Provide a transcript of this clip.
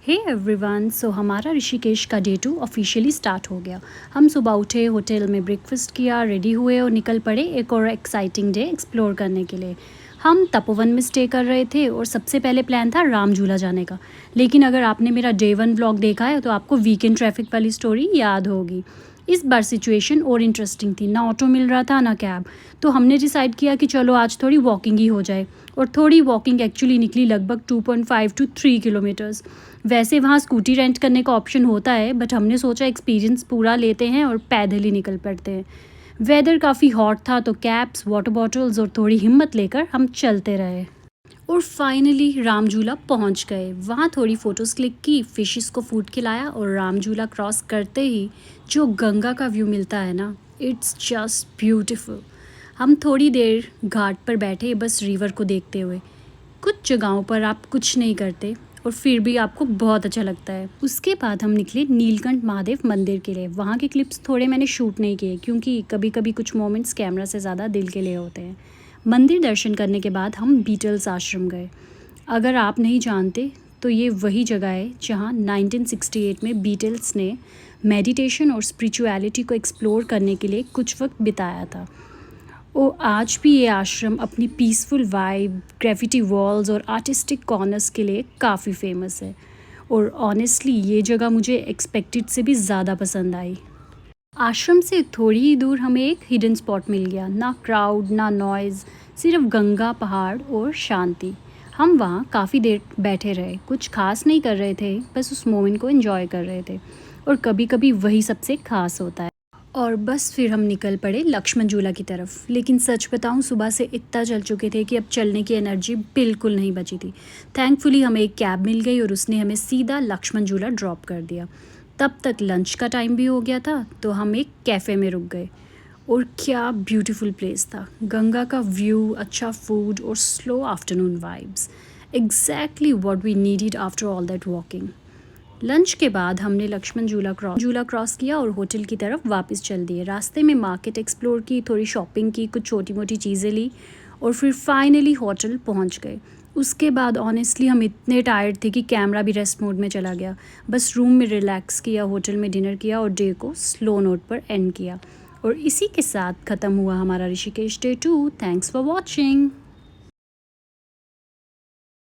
Hey everyone, सो हमारा ऋषिकेश का day 2 officially start हो गया। हम सुबह उठे, होटल में ब्रेकफास्ट किया, रेडी हुए और निकल पड़े एक और एक्साइटिंग डे एक्सप्लोर करने के लिए। हम तपोवन में स्टे कर रहे थे और सबसे पहले प्लान था राम झूला जाने का। लेकिन अगर आपने मेरा डे 1 व्लॉग देखा है तो आपको वीकेंड ट्रैफिक वाली स्टोरी याद होगी। इस बार सिचुएशन और इंटरेस्टिंग थी, ना ऑटो मिल रहा था ना कैब। तो हमने डिसाइड किया कि चलो आज थोड़ी वॉकिंग ही हो जाए। और थोड़ी वॉकिंग एक्चुअली निकली लगभग 2.5 to 3 किलोमीटर्स। वैसे वहाँ स्कूटी रेंट करने का ऑप्शन होता है, बट हमने सोचा एक्सपीरियंस पूरा लेते हैं और पैदल ही निकल पड़ते हैं। वेदर काफ़ी हॉट था तो कैप्स, वाटर बॉटल्स और थोड़ी हिम्मत लेकर हम चलते रहे। और फाइनली राम झूला पहुँच गए। वहाँ थोड़ी फ़ोटोज़ क्लिक की, फिशेस को फूड खिलाया और राम झूला क्रॉस करते ही जो गंगा का व्यू मिलता है ना, इट्स जस्ट ब्यूटीफुल। हम थोड़ी देर घाट पर बैठे बस रिवर को देखते हुए। कुछ जगहों पर आप कुछ नहीं करते और फिर भी आपको बहुत अच्छा लगता है। उसके बाद हम निकले नीलकंठ महादेव मंदिर के लिए। वहाँ के क्लिप्स थोड़े मैंने शूट नहीं किए क्योंकि कभी कभी कुछ मोमेंट्स कैमरा से ज़्यादा दिल के लिए होते हैं। मंदिर दर्शन करने के बाद हम बीटल्स आश्रम गए। अगर आप नहीं जानते तो ये वही जगह है जहाँ 1968 में बीटल्स ने मेडिटेशन और स्पिरिचुअलिटी को एक्सप्लोर करने के लिए कुछ वक्त बिताया था। आज भी ये आश्रम अपनी पीसफुल वाइब, ग्रेफिटी वॉल्स और आर्टिस्टिक कॉर्नर्स के लिए काफ़ी फेमस है। और ऑनेस्टली ये जगह मुझे एक्सपेक्टेड से भी ज़्यादा पसंद आई। आश्रम से थोड़ी ही दूर हमें एक हिडन स्पॉट मिल गया। ना क्राउड ना नॉइज़, सिर्फ गंगा, पहाड़ और शांति। हम वहाँ काफ़ी देर बैठे रहे, कुछ खास नहीं कर रहे थे, बस उस मोमेंट को एंजॉय कर रहे थे। और कभी कभी वही सबसे खास होता है। और बस फिर हम निकल पड़े लक्ष्मण झूला की तरफ। लेकिन सच बताऊं, सुबह से इतना चल चुके थे कि अब चलने की एनर्जी बिल्कुल नहीं बची थी। थैंकफुली हमें एक कैब मिल गई और उसने हमें सीधा लक्ष्मण झूला ड्रॉप कर दिया। तब तक लंच का टाइम भी हो गया था तो हम एक कैफ़े में रुक गए। और क्या ब्यूटीफुल प्लेस था, गंगा का व्यू, अच्छा फूड और slow afternoon vibes. Exactly what we needed after all that walking. Lunch के बाद हमने लक्ष्मण झूला क्रॉस किया और होटल की तरफ वापस चल दिए। रास्ते में मार्केट एक्सप्लोर की, थोड़ी शॉपिंग की, कुछ छोटी मोटी चीज़ें ली और फिर फाइनली होटल पहुंच गए। उसके बाद ऑनेस्टली हम इतने टायर्ड थे कि कैमरा भी रेस्ट मोड में चला गया। बस रूम में रिलैक्स किया, होटल में डिनर किया और डे को स्लो नोट पर एंड किया। और इसी के साथ ख़त्म हुआ हमारा Rishikesh day 2। Thanks for watching.